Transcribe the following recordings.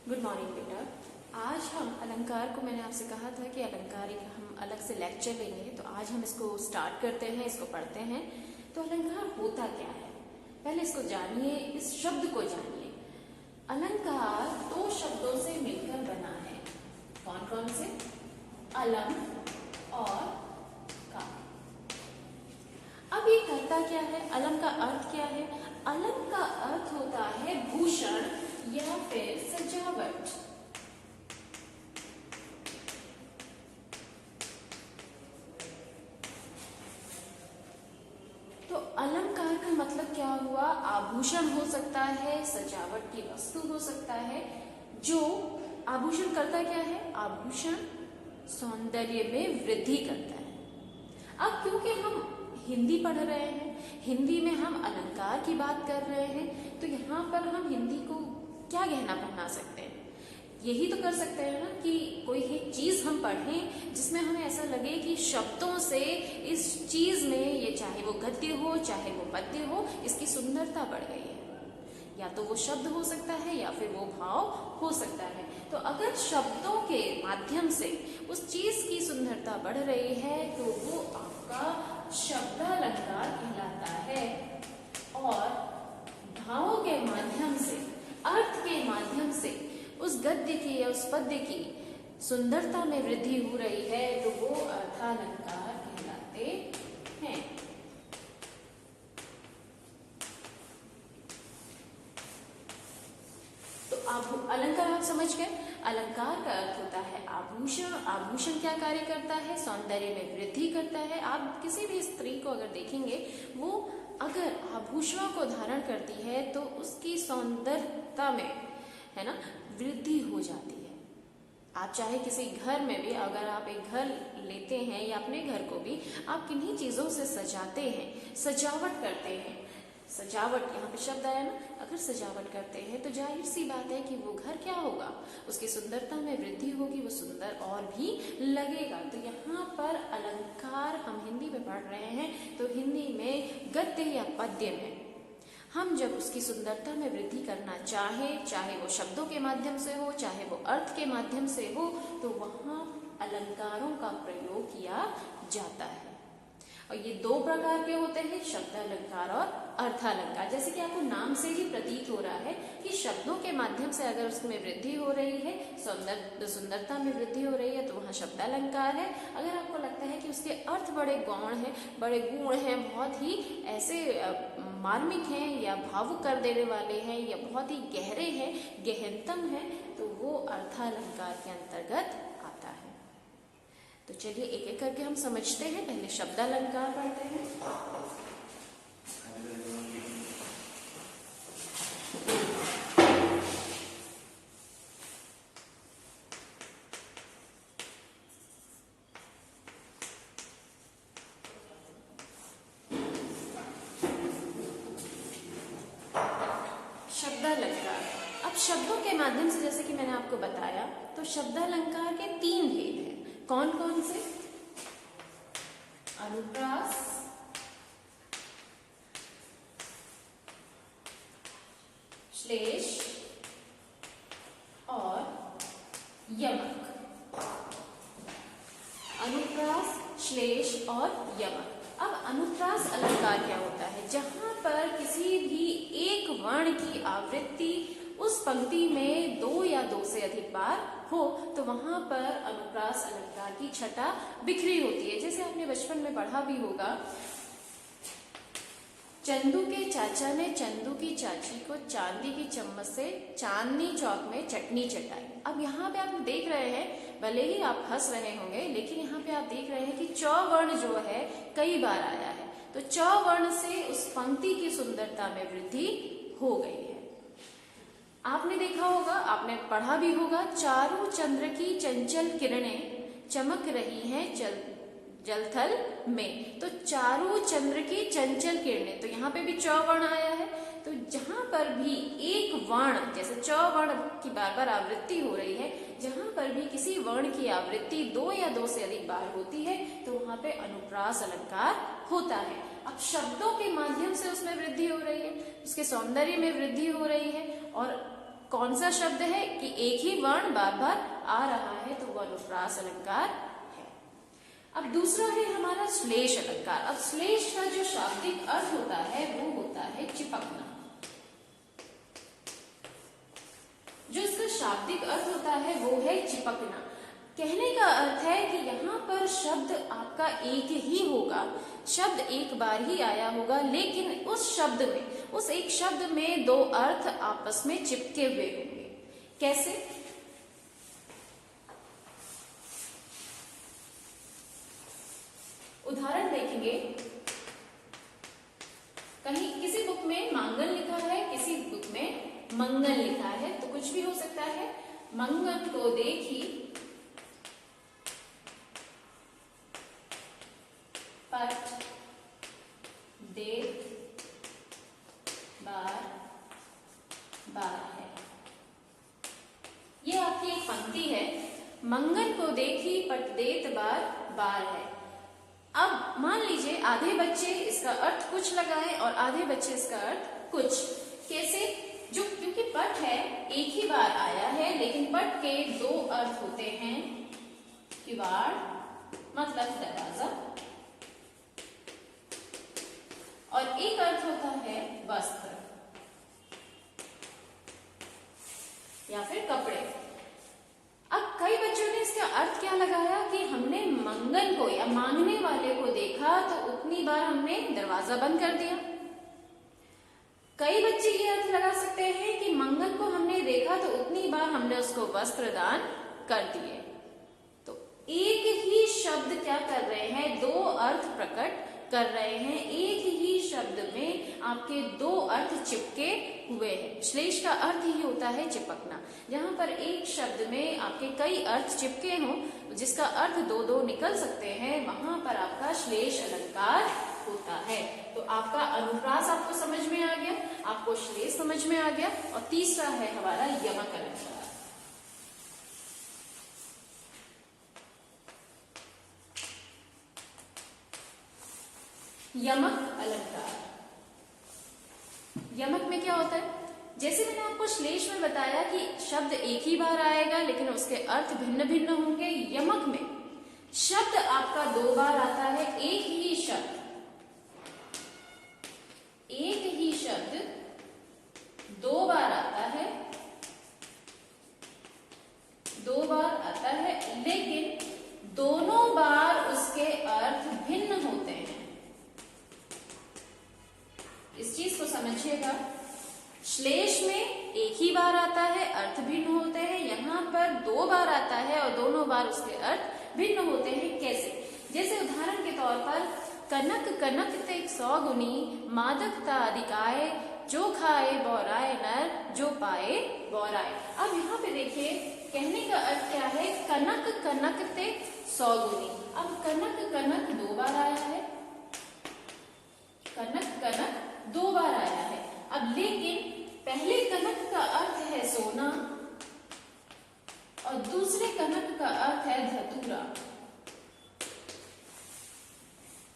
Good morning बेटा। आज हम अलंकार को, मैंने आपसे कहा था कि अलंकार एक हम अलग से लेक्चर लेंगे, तो आज हम इसको स्टार्ट करते हैं, इसको पढ़ते हैं। तो अलंकार होता क्या है, पहले इसको जानिए, इस शब्द को जानिए। अलंकार दो शब्दों से मिलकर बना है। कौन कौन से? अलम और का। अब ये करता क्या है? अलम का अर्थ क्या है? अलम का अर्थ होता है भूषण या फिर सजावट। तो अलंकार का मतलब क्या हुआ? आभूषण हो सकता है, सजावट की वस्तु हो सकता है। जो आभूषण करता क्या है? आभूषण सौंदर्य में वृद्धि करता है। अब क्योंकि हम हिंदी पढ़ रहे हैं, हिंदी में हम अलंकार की बात कर रहे हैं, तो यहाँ पर हम हिंदी को क्या गहना पहना सकते हैं? यही तो कर सकते हैं ना कि कोई एक चीज हम पढ़ें जिसमें हमें ऐसा लगे कि शब्दों से इस चीज में, ये चाहे वो गद्य हो चाहे वो पद्य हो, इसकी सुंदरता बढ़ गई है। या तो वो शब्द हो सकता है या फिर वो भाव हो सकता है। तो अगर शब्दों के माध्यम से उस चीज की सुंदरता बढ़ रही है तो वो आपका शब्दालंकार कहलाता है। और भावों के माध्यम से, अर्थ के माध्यम से उस गद्य की या उस पद्य की सुंदरता में वृद्धि हो रही है तो वो अर्थालंकार कहलाते हैं। तो अलंकार आप समझ गए। अलंकार का अर्थ होता है आभूषण। आभूषण क्या कार्य करता है? सौंदर्य में वृद्धि करता है। आप किसी भी स्त्री को अगर देखेंगे, वो अगर आभूषणों को धारण करती है तो उसकी सौंदर्यता में, है ना, वृद्धि हो जाती है। आप चाहे किसी घर में भी, अगर आप एक घर लेते हैं या अपने घर को भी आप किन्हीं चीजों से सजाते हैं, सजावट करते हैं। सजावट, यहाँ पे शब्द आया ना, अगर सजावट करते हैं तो जाहिर सी बात है कि वो घर क्या होगा, उसकी सुंदरता में वृद्धि होगी, वो सुंदर और भी लगेगा। तो यहाँ पर अलंकार हम हिंदी में पढ़ रहे हैं, तो हिंदी में गद्य या पद्य में हम जब उसकी सुंदरता में वृद्धि करना चाहे वो शब्दों के माध्यम से हो चाहे वो अर्थ के माध्यम से हो, तो वहां अलंकारों का प्रयोग किया जाता है। और ये दो प्रकार के होते हैं, शब्दालंकार और अर्थालंकार। जैसे कि आपको नाम से ही प्रतीत हो रहा है कि शब्दों के माध्यम से अगर उसमें वृद्धि हो रही है, सुंदरता में वृद्धि हो रही है, तो वहाँ शब्दालंकार है। अगर आपको लगता है कि उसके अर्थ बड़े गौण हैं, बड़े गुण हैं, बहुत ही ऐसे मार्मिक हैं या भावुक कर देने वाले हैं या बहुत ही गहरे हैं, गहनतम हैं, तो वो अर्थालंकार के अंतर्गत आता है। तो चलिए एक एक करके हम समझते हैं। पहले शब्दालंकार पढ़ते हैं। शब्दालंकार। अब शब्दों के माध्यम से, जैसे कि मैंने आपको बताया, तो शब्दालंकार के तीन भेद हैं। कौन कौन से? अनुप्रास, श्लेष और यमक। अनुप्रास, श्लेष और यमक। अब अनुप्रास अलंकार क्या होता है? जहां पर किसी भी एक वर्ण की आवृत्ति उस पंक्ति में दो या दो से अधिक बार हो, तो वहां पर अनुप्रास अलंकार की छटा बिखरी होती है। जैसे आपने बचपन में पढ़ा भी होगा, चंदू के चाचा ने चंदू की चाची को चांदी की चम्मच से चांदनी चौक में चटनी चटाई। अब यहाँ पे आप देख रहे हैं, भले ही आप हंस रहे होंगे, लेकिन यहाँ पे आप देख रहे हैं कि च वर्ण जो है कई बार आया है। तो च वर्ण से उस पंक्ति की सुंदरता में वृद्धि हो गई है। आपने देखा होगा, आपने पढ़ा भी होगा, चारों चंद्र की चंचल किरणें चमक रही हैं जलथल में। तो चारों चंद्र की चंचल किरणें, तो यहाँ पे भी च वर्ण आया है। तो जहां पर भी एक वर्ण, जैसे च वर्ण की बार बार आवृत्ति हो रही है, जहां पर भी किसी वर्ण की आवृत्ति दो या दो से अधिक बार होती है, तो वहां पे अनुप्रास अलंकार होता है। अब शब्दों के माध्यम से उसमें वृद्धि हो रही है, उसके सौंदर्य में वृद्धि हो रही है, और कौन सा शब्द है कि एक ही वर्ण बार बार आ रहा है, तो वो अनुप्रास अलंकार है। अब दूसरा है हमारा श्लेष अलंकार। अब श्लेष का जो शाब्दिक अर्थ होता है वो होता है चिपकना। जो इसका शाब्दिक अर्थ होता है वो है चिपकना। कहने का अर्थ है कि यहाँ पर शब्द आपका एक ही होगा, शब्द एक बार ही आया होगा, लेकिन उस शब्द में, उस एक शब्द में दो अर्थ आपस में चिपके हुए होंगे। कैसे? उदाहरण देखेंगे, कहीं किसी बुक में मांगल लिखा है, किसी बुक में मंगल लिखा है, तो कुछ भी हो सकता है। मंगल को देखी पट देत बार बार है। ये आपकी एक पंक्ति है, मंगल को देखी पट देत बार बार है। अब मान लीजिए आधे बच्चे इसका अर्थ कुछ लगाएं और आधे बच्चे इसका अर्थ कुछ। कैसे? जो क्योंकि पट है एक ही बार आया है, लेकिन पट के दो अर्थ होते हैं, किवाड़ मतलब दरवाजा, और एक अर्थ होता है वस्त्र या फिर कपड़े। अब कई बच्चों ने इसका अर्थ क्या लगाया कि हमने मंगल को या मांगने वाले को देखा तो उतनी बार हमने दरवाजा बंद कर दिया। कई बच्चे ये अर्थ लगा सकते हैं कि मंगल को हमने देखा तो उतनी बार हमने उसको वस्त्र दान कर दिए। तो एक ही शब्द क्या कर रहे हैं, दो अर्थ प्रकट कर रहे हैं। एक ही शब्द में आपके दो अर्थ चिपके हुए हैं। श्लेष का अर्थ ही होता है चिपकना। जहां पर एक शब्द में आपके कई अर्थ चिपके हों, जिसका अर्थ दो दो निकल सकते हैं, वहां पर आपका श्लेष अलंकार होता है। तो आपका अनुप्रास आपको समझ में आ गया, आपको श्लेष समझ में आ गया। और तीसरा है हमारा यमक अलंकार। यमक अलंकार, यमक में क्या होता है? जैसे मैंने आपको श्लेष में बताया कि शब्द एक ही बार आएगा लेकिन उसके अर्थ भिन्न भिन्न होंगे, यमक में शब्द आपका दो बार आता है। एक ही शब्द दो बार आता है, लेकिन दोनों बार उसके अर्थ भिन्न होते हैं। इस चीज को समझिएगा, श्लेष में एक ही बार आता है, अर्थ भिन्न होते हैं। यहाँ पर दो बार आता है और दोनों बार उसके अर्थ भिन्न होते हैं। कैसे? जैसे उदाहरण के तौर पर कनक कनक ते 100 गुनी, मादकता अधिकाय, जो खाए बौराए नर, जो पाए बौराए। अब यहाँ पे देखिए, कहने का अर्थ क्या है, कनक कनक ते 100 गुनी। अब कनक कनक दो बार आया है, कनक कनक दो बार आया है। अब लेकिन पहले कनक का अर्थ है सोना और दूसरे कनक का अर्थ है धतूरा।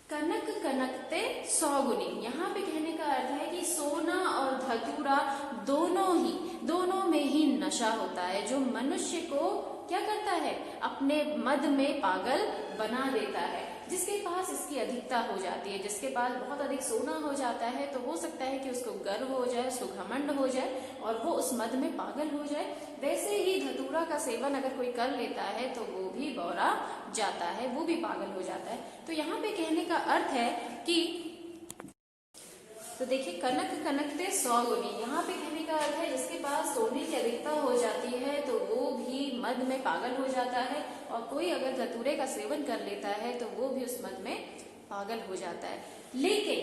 कनक कनकते 100 गुनी, यहाँ पे कहने का अर्थ है कि सोना और धतूरा दोनों में ही नशा होता है, जो मनुष्य को क्या करता है, अपने मद में पागल बना देता है। जिसके पास इसकी अधिकता हो जाती है, जिसके पास बहुत अधिक सोना हो जाता है, तो हो सकता है कि उसको गर्व हो जाए, उसको घमंड हो जाए और वो उस मद में पागल हो जाए। वैसे ही धतूरा का सेवन अगर कोई कर लेता है तो वो भी बौरा जाता है, वो भी पागल हो जाता है। तो यहाँ पे कहने का अर्थ है कि, तो देखिए, कनक कनकते 100 गुनी, यहाँ पे कहने का अर्थ है जिसके पास सोने की अधिकता हो जाती है तो वो भी मद में पागल हो जाता है, और कोई अगर धतूरे का सेवन कर लेता है तो वो भी उस मद में पागल हो जाता है। लेकिन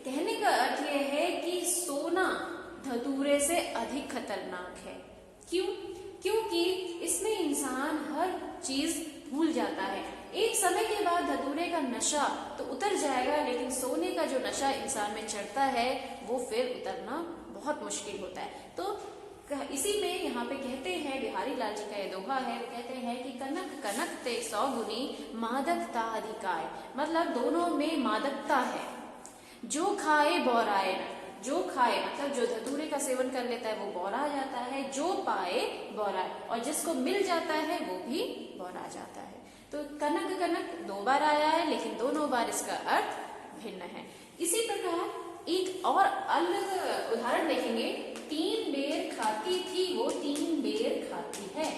कहने का अर्थ यह है कि सोना धतूरे से अधिक खतरनाक है। क्यों? क्योंकि इसमें इंसान हर चीज भूल जाता है। एक समय के बाद धतूरे का नशा तो उतर जाएगा, लेकिन सोने का जो नशा इंसान में चढ़ता है वो फिर उतरना बहुत मुश्किल होता है। तो इसी में यहाँ पे कहते हैं, बिहारी लाल जी का ये दोहा है, वो कहते हैं कि कनक कनक ते 100 गुनी, मादकता अधिकाय। मतलब दोनों में मादकता है। जो खाए बौराए न, जो खाए मतलब जो धतूरे का सेवन कर लेता है वो बौरा जाता है, जो पाए बौरा, और जिसको मिल जाता है वो भी बौरा जाता है। तो कनक कनक 2 बार आया है, लेकिन दोनों बार इसका अर्थ भिन्न है। इसी प्रकार एक और अलग उदाहरण देखेंगे। 3 बेर खाती थी वो 3 बेर खाती है।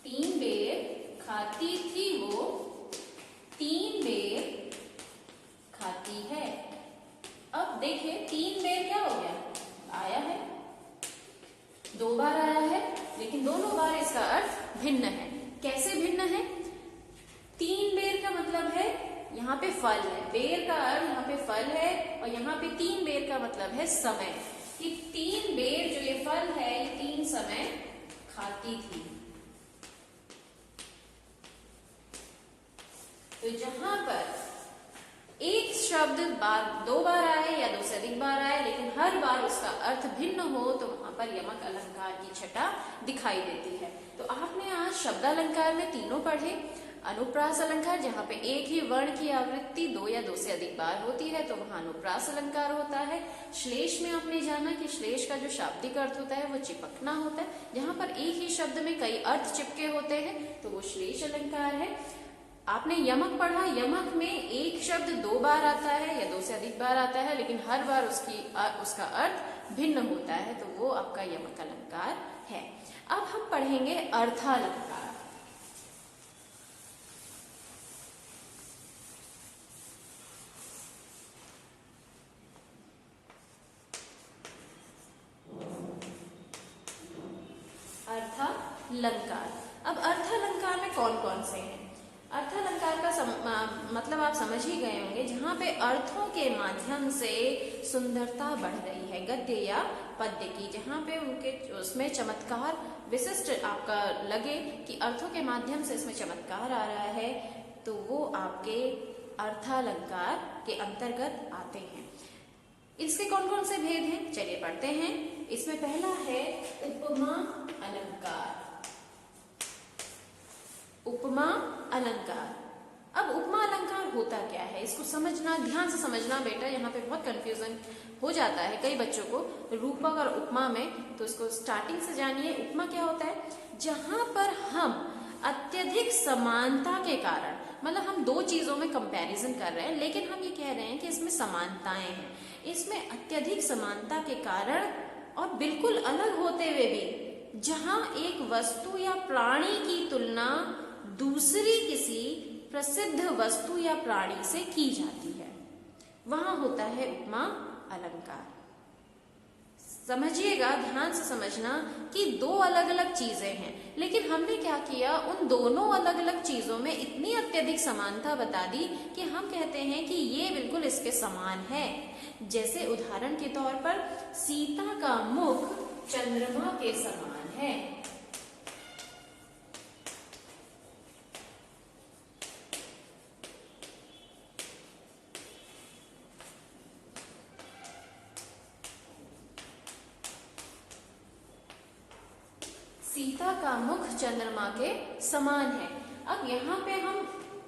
3 बेर खाती थी वो 3 बेर खाती है। अब देखिए 3 बेर क्या हो गया, आया है, 2 बार आया है, लेकिन दोनों बार इसका अर्थ भिन्न है। कैसे भिन्न है? 3 बेर का मतलब है यहाँ पे फल है, बेर का अर्थ यहाँ पे फल है, और यहाँ पे 3 बेर का मतलब है समय, कि 3 बेर जो ये फल है ये 3 समय खाती थी। तो जहां पर एक शब्द 2 बार आए या 2 से अधिक बार आए, लेकिन हर बार उसका अर्थ भिन्न हो, तो वहां पर यमक अलंकार की छटा दिखाई देती है। तो आपने आज शब्दालंकार में तीनों पढ़े। अनुप्रास अलंकार, जहां पे एक ही वर्ण की आवृत्ति 2 या 2 से अधिक बार होती है, तो वहां अनुप्रास अलंकार होता है। श्लेष में आपने जाना कि श्लेष का जो शाब्दिक अर्थ होता है वो चिपकना होता है। जहां पर एक ही शब्द में कई अर्थ चिपके होते हैं तो वो श्लेष अलंकार है। आपने यमक पढ़ा, यमक में एक शब्द 2 बार आता है या 2 से अधिक बार आता है, लेकिन हर बार उसका अर्थ भिन्न होता है, तो वो आपका यमक अलंकार है। अब हम पढ़ेंगे अर्थालंकार। अर्थालंकार। अब अर्थालंकार में कौन कौन से हैं? अर्थालंकार का मतलब आप समझ ही गए होंगे, जहां पे अर्थों के माध्यम से सुंदरता बढ़ रही है, गद्य या पद्य की, जहां पे उसमें चमत्कार विशिष्ट आपका लगे कि अर्थों के माध्यम से इसमें चमत्कार आ रहा है, तो वो आपके अर्थालंकार के अंतर्गत आते हैं। इसके कौन कौन से भेद हैं, चलिए पढ़ते हैं। इसमें पहला है उपमा अलंकार। उपमा अलंकार। अब उपमा अलंकार होता क्या है, इसको समझना, ध्यान से समझना बेटा, यहाँ पे बहुत कंफ्यूजन हो जाता है कई बच्चों को रूपक और उपमा में। तो इसको स्टार्टिंग से जानिए। उपमा क्या होता है? जहां पर हम अत्यधिक समानता के कारण, मतलब हम 2 चीजों में कंपैरिजन कर रहे हैं, लेकिन हम ये कह रहे हैं कि इसमें समानताएं हैं। इसमें अत्यधिक समानता के कारण और बिल्कुल अलग होते हुए भी, जहां एक वस्तु या प्राणी की तुलना दूसरी किसी प्रसिद्ध वस्तु या प्राणी से की जाती है, वहां होता है उपमा अलंकार। समझिएगा, ध्यान से समझना कि 2 अलग अलग चीजें हैं, लेकिन हमने क्या किया, उन दोनों अलग अलग चीजों में इतनी अत्यधिक समानता बता दी कि हम कहते हैं कि ये बिल्कुल इसके समान है। जैसे उदाहरण के तौर पर सीता का मुख चंद्रमा के समान है। सीता का मुख चंद्रमा के समान है। अब यहाँ पे हम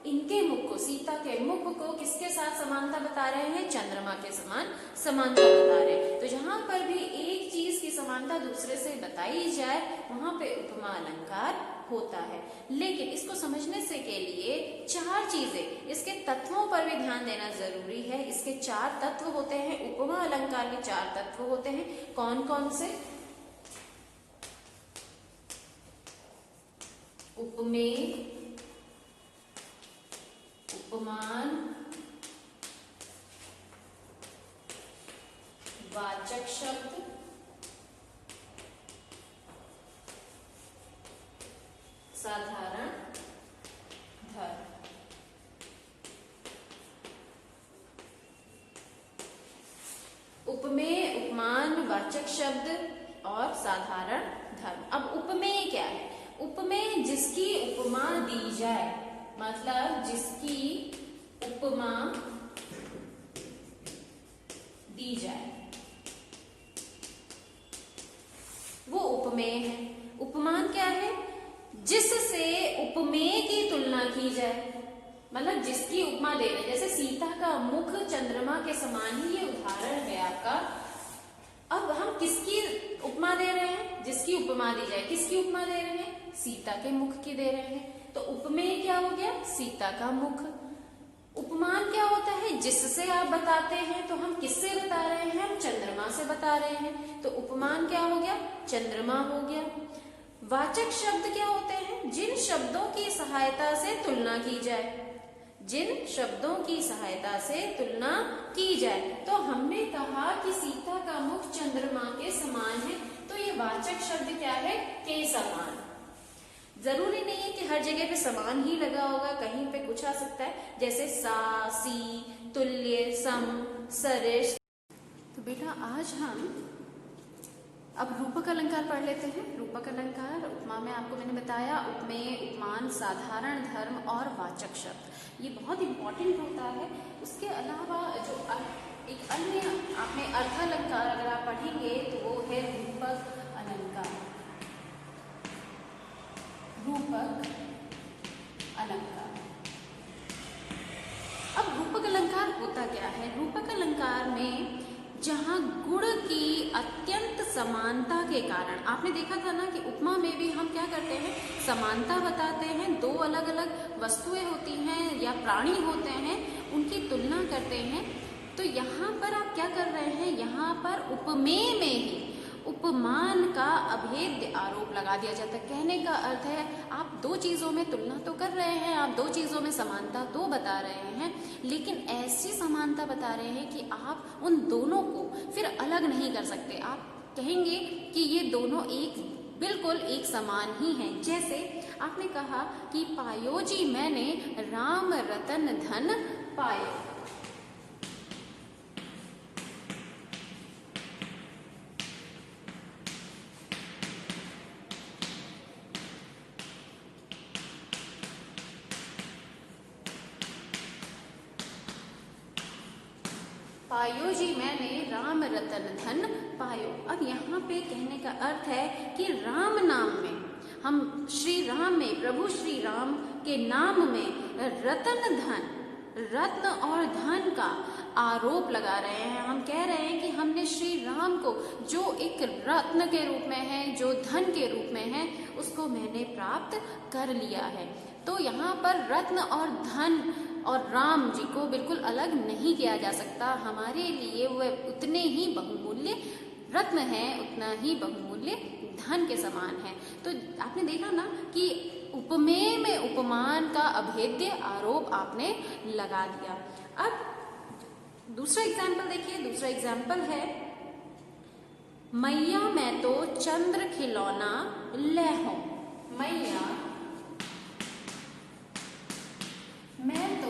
इनके मुख को, सीता के मुख को किसके साथ समानता बता रहे हैं? चंद्रमा के समान समानता बता रहे हैं। तो जहां पर भी एक चीज की समानता दूसरे से बताई जाए, वहां पे उपमा अलंकार होता है। लेकिन इसको समझने से के लिए 4 चीजें, इसके तत्वों पर भी ध्यान देना जरूरी है। इसके 4 तत्व होते हैं। उपमा अलंकार के 4 तत्व होते हैं। कौन कौन से? उपमेय, उपमान, वाचक शब्द, साधारण धर्म। उपमेय, उपमान, वाचक शब्द और साधारण धर्म। अब उपमेय क्या है? उपमेय जिसकी उपमा दी जाए, मतलब जिसकी उपमा दी जाए, वो उपमेय है। उपमान क्या है? जिससे उपमेय की तुलना की जाए। मतलब जिसकी उपमा दे रहे हैं, जैसे सीता का मुख चंद्रमा के समान ही ये उदाहरण है आपका। अब हम किसकी उपमा दे रहे हैं? जिसकी उपमा दी जाए, किसकी उपमा दे रहे हैं? सीता के मुख की दे रहे हैं। तो उपमेय क्या हो गया? सीता का मुख। उपमान क्या होता है? जिससे आप बताते हैं। तो हम किससे बता रहे हैं? हम चंद्रमा से बता रहे हैं। तो उपमान क्या हो गया? चंद्रमा हो गया। वाचक शब्द क्या होते हैं? जिन शब्दों की सहायता से तुलना की जाए, जिन शब्दों की सहायता से तुलना की जाए। तो हमने कहा कि सीता का मुख चंद्रमा के समान है, तो ये वाचक शब्द क्या है? के समान। जरूरी नहीं है कि हर जगह पे समान ही लगा होगा, कहीं पे कुछ आ सकता है, जैसे सा, सी, तुल्य, सम, सरिश। तो बेटा आज हम अब रूपक अलंकार पढ़ लेते हैं। रूपक अलंकार उपमा में आपको मैंने बताया उपमेय, उपमान, साधारण धर्म और वाचक शब्द, ये बहुत इंपॉर्टेंट होता है। उसके अलावा जो एक अन्य आपने अर्थालंकार अगर आप पढ़ेंगे तो वो है रूपक अलंकार। रूपक अलंकार। अब रूपक अलंकार होता क्या है? रूपक अलंकार में जहां गुण की अत्यंत समानता के कारण, आपने देखा था ना कि उपमा में भी हम क्या करते हैं? समानता बताते हैं। दो अलग अलग वस्तुएं होती हैं या प्राणी होते हैं, उनकी तुलना करते हैं। तो यहाँ पर आप क्या कर रहे हैं? यहाँ पर उपमेय में ही उपमान का अभेद्य आरोप लगा दिया जाता है। कहने का अर्थ है आप दो चीजों में तुलना तो कर रहे हैं, आप दो चीजों में समानता तो बता रहे हैं, लेकिन ऐसी समानता बता रहे हैं कि आप उन दोनों को फिर अलग नहीं कर सकते। आप कहेंगे कि ये दोनों एक बिल्कुल एक समान ही हैं। जैसे आपने कहा कि पायो जी मैंने राम रतन धन पायो। पायो जी मैंने राम रतन धन पायो। अब यहाँ पे कहने का अर्थ है कि राम नाम में, हम श्री राम में, प्रभु श्री राम के नाम में रतन धन, रत्न और धन का आरोप लगा रहे हैं। हम कह रहे हैं कि हमने श्री राम को जो एक रत्न के रूप में है, जो धन के रूप में है, उसको मैंने प्राप्त कर लिया है। तो यहाँ पर रत्न और धन और राम जी को बिल्कुल अलग नहीं किया जा सकता। हमारे लिए वह उतने ही बहुमूल्य रत्न है, उतना ही बहुमूल्य धन के समान है। तो आपने देखा ना कि उपमेय में उपमान का अभेद्य आरोप आपने लगा दिया। अब दूसरा एग्जाम्पल देखिए। दूसरा एग्जाम्पल है मैया मैं तो चंद्र खिलौना लहूं। मैया मैं तो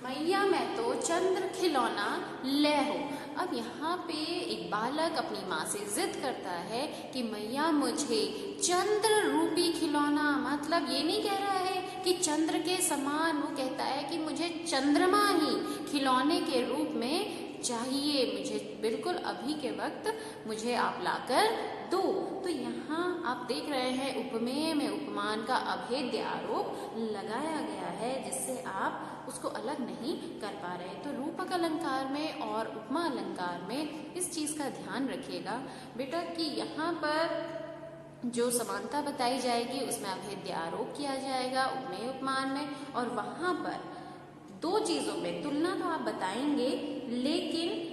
मैया मैं तो चंद्र खिलौना लहूं। अब यहाँ पे एक बालक अपनी माँ से जिद करता है कि मैया मुझे चंद्र रूपी खिलौना, मतलब ये नहीं कह रहा है कि चंद्र के समान, वो कहता है कि मुझे चंद्रमा ही खिलौने के रूप में चाहिए, मुझे बिल्कुल अभी के वक्त मुझे आप लाकर दो। तो यहाँ आप देख रहे हैं उपमेय में उपमान का अभेद्य आरोप लगाया गया है, जिससे आप उसको अलग नहीं कर पा रहे। तो रूपक अलंकार में और उपमा अलंकार में इस चीज का ध्यान रखिएगा बेटा कि यहाँ पर जो समानता बताई जाएगी उसमें अभेद्य आरोप किया जाएगा उपमेय उपमान में, और वहां पर दो चीजों में तुलना तो आप बताएंगे, लेकिन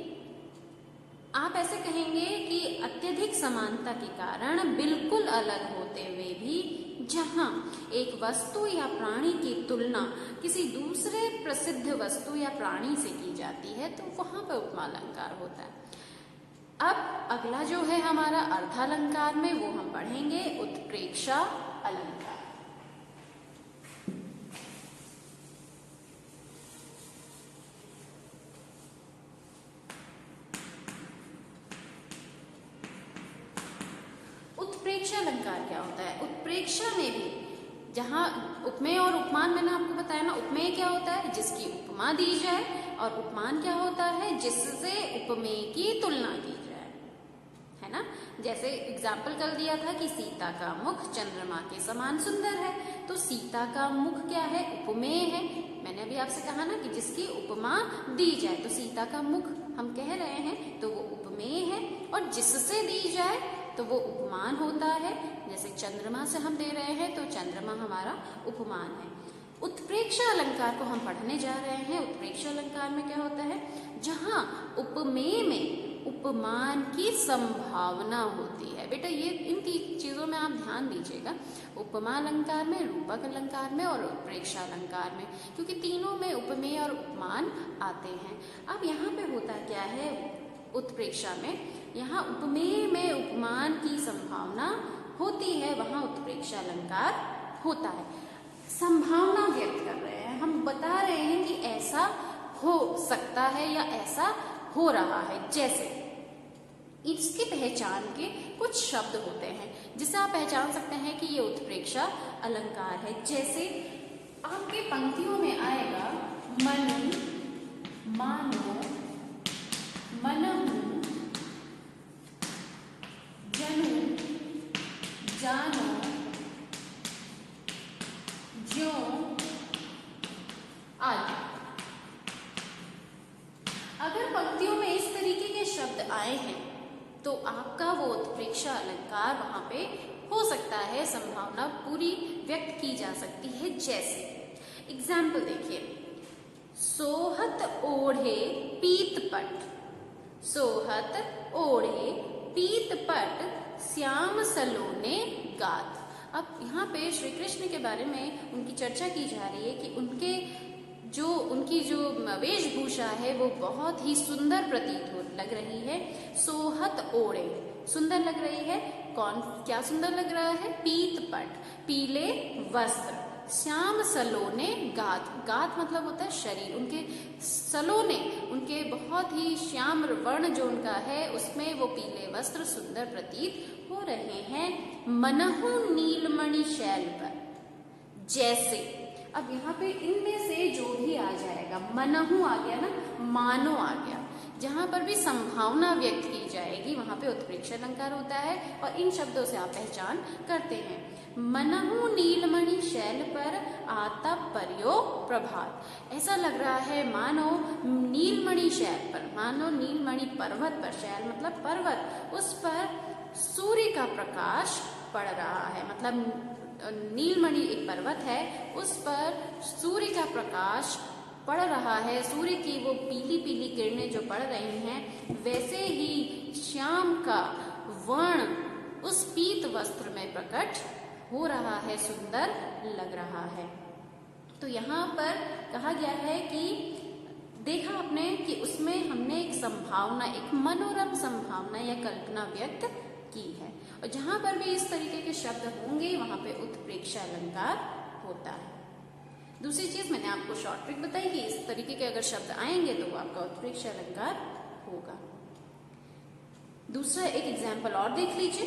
आप ऐसे कहेंगे कि अत्यधिक समानता के कारण बिल्कुल अलग होते हुए भी जहां एक वस्तु या प्राणी की तुलना किसी दूसरे प्रसिद्ध वस्तु या प्राणी से की जाती है तो वहां पर उपमा अलंकार होता है। अब अगला जो है हमारा अर्थालंकार में, वो हम पढ़ेंगे उत्प्रेक्षा अलंकार। उत्प्रेक्षा अलंकार क्या होता है? उत्प्रेक्षा में भी जहाँ उपमेय और उपमान मैंने आपको बताया ना, उपमेय क्या होता है, जिसकी उपमा दी जाए, और उपमान क्या होता है, जिससे उपमेय की तुलना की जाए, है ना। जैसे एग्जाम्पल कर दिया था कि सीता का मुख चंद्रमा के समान सुंदर है, तो सीता का मुख क्या है, उपमेय है। मैंने अभी आपसे कहा ना कि जिसकी उपमा दी जाए, तो सीता का मुख हम कह रहे हैं तो वो उपमेय है, और जिससे दी जाए तो वो उपमान होता है। जैसे चंद्रमा से हम दे रहे हैं तो चंद्रमा हमारा उपमान है। उत्प्रेक्षा अलंकार को हम पढ़ने जा रहे हैं। उत्प्रेक्षा अलंकार में क्या होता है, जहां उपमेय में उपमान की संभावना होती है। बेटा ये इन तीन चीजों में आप ध्यान दीजिएगा, उपमा अलंकार में, रूपक अलंकार में और उत्प्रेक्षा अलंकार में, क्योंकि तीनों में उपमेय और उपमान आते हैं। अब यहाँ पे होता क्या है उत्प्रेक्षा में, यहाँ उपमेय में उपमान की संभावना होती है, वहां उत्प्रेक्षा अलंकार होता है। संभावना व्यक्त कर रहे हैं, हम बता रहे हैं कि ऐसा हो सकता है या ऐसा हो रहा है। जैसे इसकी पहचान के कुछ शब्द होते हैं जिसे आप पहचान सकते हैं कि ये उत्प्रेक्षा अलंकार है। जैसे आपके पंक्तियों में आएगा मन, मानो, मनहु, जनु, जानो, ज्यों आदि। अगर पंक्तियों में इस तरीके के शब्द आए हैं तो आपका वो उत्प्रेक्षा अलंकार वहां पे हो सकता है, संभावना पूरी व्यक्त की जा सकती है। जैसे एग्जाम्पल देखिए, सोहत ओढ़े पीतपट, सोहत ओढ़े पीतपट श्याम सलोने गात। अब यहाँ पे श्री कृष्ण के बारे में उनकी चर्चा की जा रही है कि उनकी जो वेशभूषा है वो बहुत ही सुंदर प्रतीत हो लग रही है। सोहत ओढ़े, सुंदर लग रही है। कौन क्या सुंदर लग रहा है, पीतपट, पीले वस्त्र। श्याम सलोने गात, गात मतलब होता है शरीर, उनके सलोने, उनके बहुत ही श्याम वर्ण जो उनका है उसमें वो पीले वस्त्र सुंदर प्रतीत हो रहे हैं। मनहु नीलमणि शैल पर, जैसे, अब यहाँ पे इनमें से जो भी आ जाएगा, मनहु आ गया ना, मानो आ गया, जहां पर भी संभावना व्यक्त की जाएगी वहां पे उत्प्रेक्षा अलंकार होता है, और इन शब्दों से आप पहचान करते हैं। मनहु नीलमणि शैल पर आता पर्यो प्रभात, ऐसा लग रहा है मानो नीलमणि शैल पर, मानो नीलमणि पर्वत पर, शैल मतलब पर्वत, उस पर सूर्य का प्रकाश पड़ रहा है। मतलब नीलमणि एक पर्वत है, उस पर सूर्य का प्रकाश पड़ रहा है, सूर्य की वो पीली पीली किरणें जो पड़ रही हैं, वैसे ही श्याम का वर्ण उस पीत वस्त्र में प्रकट हो रहा है, सुंदर लग रहा है। तो यहाँ पर कहा गया है कि देखा आपने कि उसमें हमने एक संभावना, एक मनोरम संभावना या कल्पना व्यक्त की है, और जहां पर भी इस तरीके के शब्द होंगे वहां पे उत्प्रेक्षा अलंकार होता है। दूसरी चीज मैंने आपको शॉर्ट ट्रिक बताई कि इस तरीके के अगर शब्द आएंगे तो वो आपका उत्प्रेक्षा अलंकार होगा। दूसरा एक एग्जाम्पल और देख लीजिए,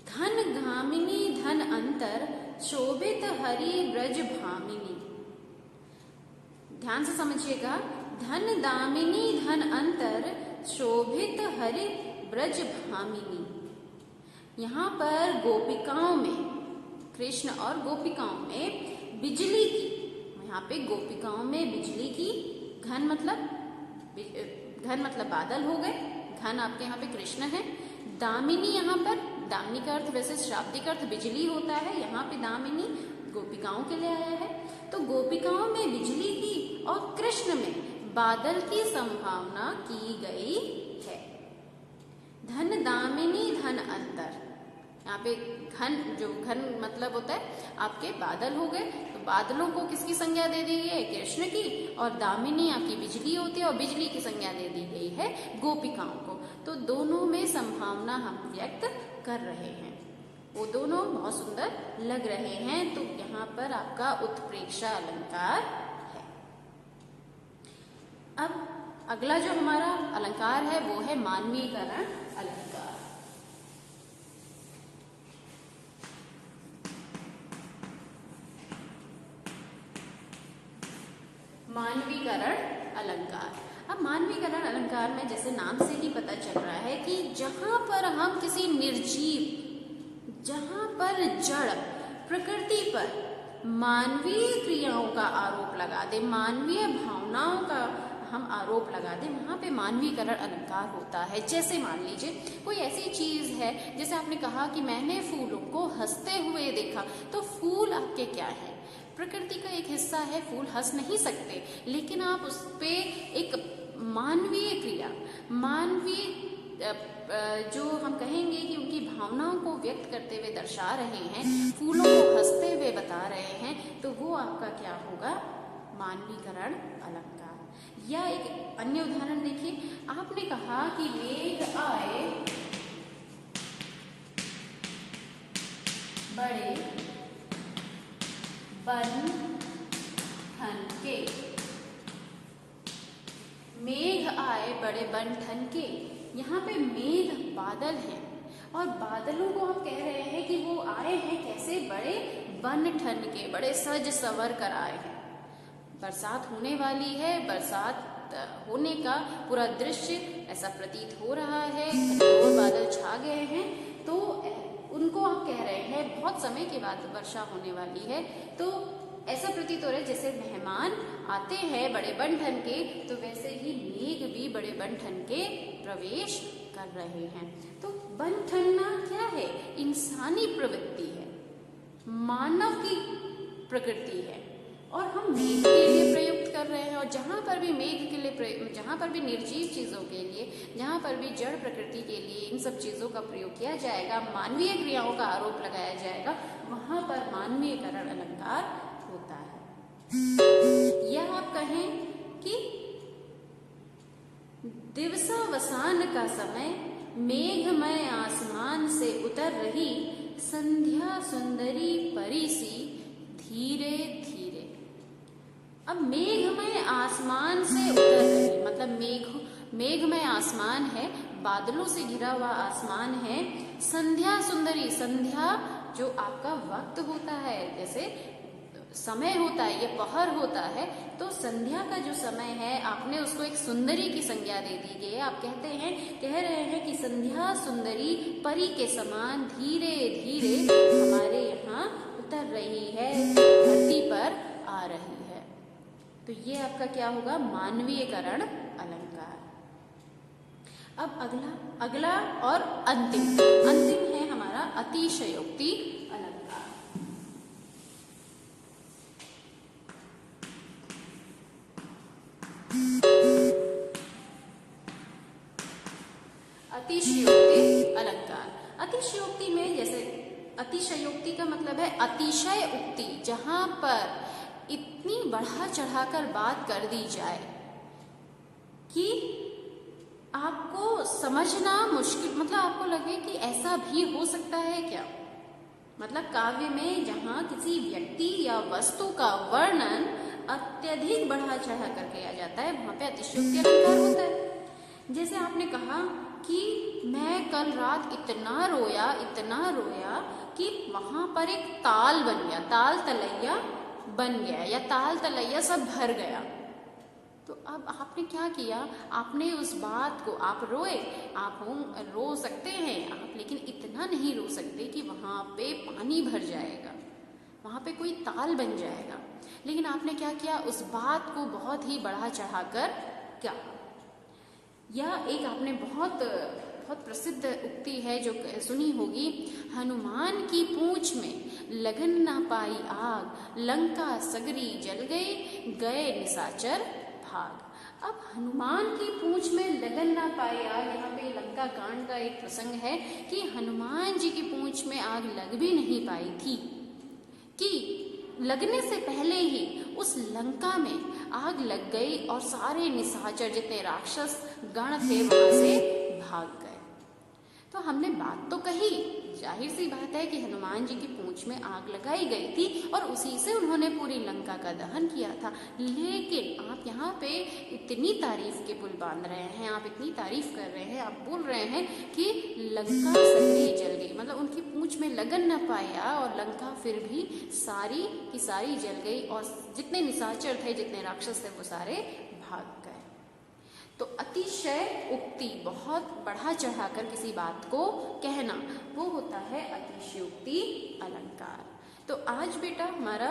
धन गामिनी धन अंतर शोभित हरि ब्रज भामिनी। ध्यान से समझिएगा, धन दामिनी धन अंतर शोभित हरि ब्रज भामिनी। यहाँ पर गोपिकाओं में, कृष्ण और गोपिकाओं में बिजली की, यहाँ पे गोपिकाओं में बिजली की, घन मतलब बादल हो गए, घन आपके यहाँ पे कृष्ण है। दामिनी, यहाँ पर दामिनी का अर्थ वैसे शाब्दिक अर्थ बिजली होता है, यहाँ पे दामिनी गोपिकाओं के लिए आया है। तो गोपिकाओं में बिजली की और कृष्ण में बादल की संभावना की गई है। धन दामिनी धन अंतर, यहाँ पे घन, जो घन मतलब होता है आपके बादल हो गए, तो बादलों को किसकी संज्ञा दे दी गई है, कृष्ण की, और दामिनी आपकी बिजली होती है और बिजली की संज्ञा दे दी गई है गोपिकाओं को। तो दोनों में संभावना हम व्यक्त कर रहे हैं, वो दोनों बहुत सुंदर लग रहे हैं, तो यहाँ पर आपका उत्प्रेक्षा अलंकार है। अब अगला जो हमारा अलंकार है वो है मानवीकरण अलंकार। मानवीकरण अलंकार। अब मानवीकरण अलंकार में जैसे नाम से ही पता चल रहा है कि जहां पर हम किसी निर्जीव, जहां पर जड़ प्रकृति पर मानवीय क्रियाओं का आरोप लगा दे, मानवीय भावनाओं का हम आरोप लगा दें, वहां पे मानवीकरण अलंकार होता है। जैसे मान लीजिए कोई ऐसी चीज है, जैसे आपने कहा कि मैंने फूलों को हंसते हुए देखा, तो फूल आपके क्या है? प्रकृति का एक हिस्सा है, फूल हंस नहीं सकते, लेकिन आप उस पे एक मानवीय क्रिया, मानवीय जो हम कहेंगे कि उनकी भावनाओं को व्यक्त करते हुए दर्शा रहे हैं, फूलों को हंसते हुए बता रहे हैं, तो वो आपका क्या होगा? मानवीकरण अलंकार। या एक अन्य उदाहरण देखिए, आपने कहा कि मेघ आए बड़े बन ठन के, मेघ आए बड़े बन ठन के। यहाँ पे मेघ बादल हैं और बादलों को हम कह रहे हैं कि वो आए हैं कैसे? बड़े बन ठन के, बड़े सज सवर कर आए हैं। बरसात होने वाली है, बरसात होने का पूरा दृश्य ऐसा प्रतीत हो रहा है, घनघोर बादल छा गए हैं, तो उनको आप कह रहे हैं बहुत समय के बाद वर्षा होने वाली है, तो ऐसा प्रतीत हो रहा है जैसे मेहमान आते हैं बड़े बन ठन के, तो वैसे ही मेघ भी बड़े बन ठन के प्रवेश कर रहे हैं। तो बन ठनना क्या है? इंसानी प्रवृत्ति है, मानव की प्रकृति है, और हम मेघ के लिए प्रयुक्त कर रहे हैं। और जहां पर भी मेघ के लिए, जहां पर भी निर्जीव चीजों के लिए, जहां पर भी जड़ प्रकृति के लिए इन सब चीजों का प्रयोग किया जाएगा, मानवीय क्रियाओं का आरोप लगाया जाएगा, वहां पर मानवीयकरण अलंकार होता है। या आप कहें कि दिवसावसान का समय, मेघमय आसमान से उतर रही संध्या सुंदरी परी सी धीरे धीरे। अब मेघमय आसमान से उतर रही मतलब मेघमय आसमान है, बादलों से घिरा हुआ आसमान है। संध्या सुंदरी, संध्या जो आपका वक्त होता है, जैसे समय होता है, ये पहर होता है, तो संध्या का जो समय है आपने उसको एक सुंदरी की संज्ञा दे दी है। आप कह रहे हैं कि संध्या सुंदरी परी के समान धीरे धीरे हमारे यहाँ उतर रही है, धरती पर आ रही है। तो ये आपका क्या होगा? मानवीयकरण अलंकार। अब अगला और अंतिम है हमारा अतिशयोक्ति अलंकार। अतिशयोक्ति अलंकार। अतिशयोक्ति में, जैसे अतिशयोक्ति का मतलब है अतिशय उक्ति, जहां पर इतनी बढ़ा चढ़ाकर बात कर दी जाए कि आपको समझना मुश्किल, मतलब आपको लगे कि ऐसा भी हो सकता है क्या। मतलब काव्य में जहां किसी व्यक्ति या वस्तु का वर्णन अत्यधिक बढ़ा चढ़ा कर किया जाता है, वहां पे अतिशयोक्ति अलंकार होता है। जैसे आपने कहा कि मैं कल रात इतना रोया कि वहां पर एक ताल बन गया, ताल तलैया बन गया, या ताल तलैया सब भर गया। तो अब आपने क्या किया? आपने उस बात को, आप रोए, आप रो सकते हैं आप, लेकिन इतना नहीं रो सकते कि वहां पे पानी भर जाएगा, वहां पे कोई ताल बन जाएगा। लेकिन आपने क्या किया? उस बात को बहुत ही बढ़ा चढ़ाकर क्या। या एक आपने बहुत प्रसिद्ध उक्ति है जो सुनी होगी, हनुमान की पूंछ में लगन ना पाई आग, लंका सगरी जल गए निशाचर भाग। अब हनुमान की पूंछ में लगन ना पाई आग, यहाँ पे लंका कांड का एक प्रसंग है कि हनुमान जी की पूंछ में आग लग भी नहीं पाई थी, कि लगने से पहले ही उस लंका में आग लग गई और सारे निशाचर, जितने राक्षस गण थे, वहां से भाग गए। तो हमने बात तो कही, जाहिर सी बात है कि हनुमान जी की पूंछ में आग लगाई गई थी और उसी से उन्होंने पूरी लंका का दहन किया था। लेकिन आप यहाँ पे इतनी तारीफ के पुल बांध रहे हैं, आप इतनी तारीफ कर रहे हैं, आप बोल रहे हैं कि लंका सगरी जल गई, मतलब उनकी पूंछ में लगन न पाया और लंका फिर भी सारी की सारी जल गई और जितने निशाचर थे, जितने राक्षस थे, वो सारे भाग गए। तो अतिशय उक्ति, बहुत बढ़ा चढ़ाकर किसी बात को कहना, वो होता है अतिशयोक्ति अलंकार। तो आज बेटा हमारा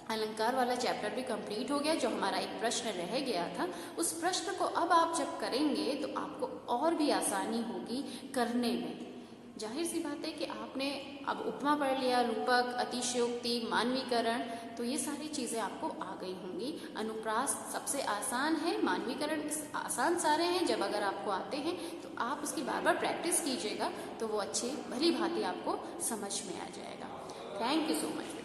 अलंकार वाला चैप्टर भी कंप्लीट हो गया। जो हमारा एक प्रश्न रह गया था, उस प्रश्न को अब आप जब करेंगे तो आपको और भी आसानी होगी करने में। जाहिर सी बात है कि आपने अब उपमा पढ़ लिया, रूपक, अतिशयोक्ति, मानवीकरण, तो ये सारी चीज़ें आपको आ गई होंगी। अनुप्रास सबसे आसान है, मानवीकरण आसान सारे हैं। जब अगर आपको आते हैं तो आप उसकी बार बार प्रैक्टिस कीजिएगा तो वो अच्छी भली भांति आपको समझ में आ जाएगा। Thank you so much.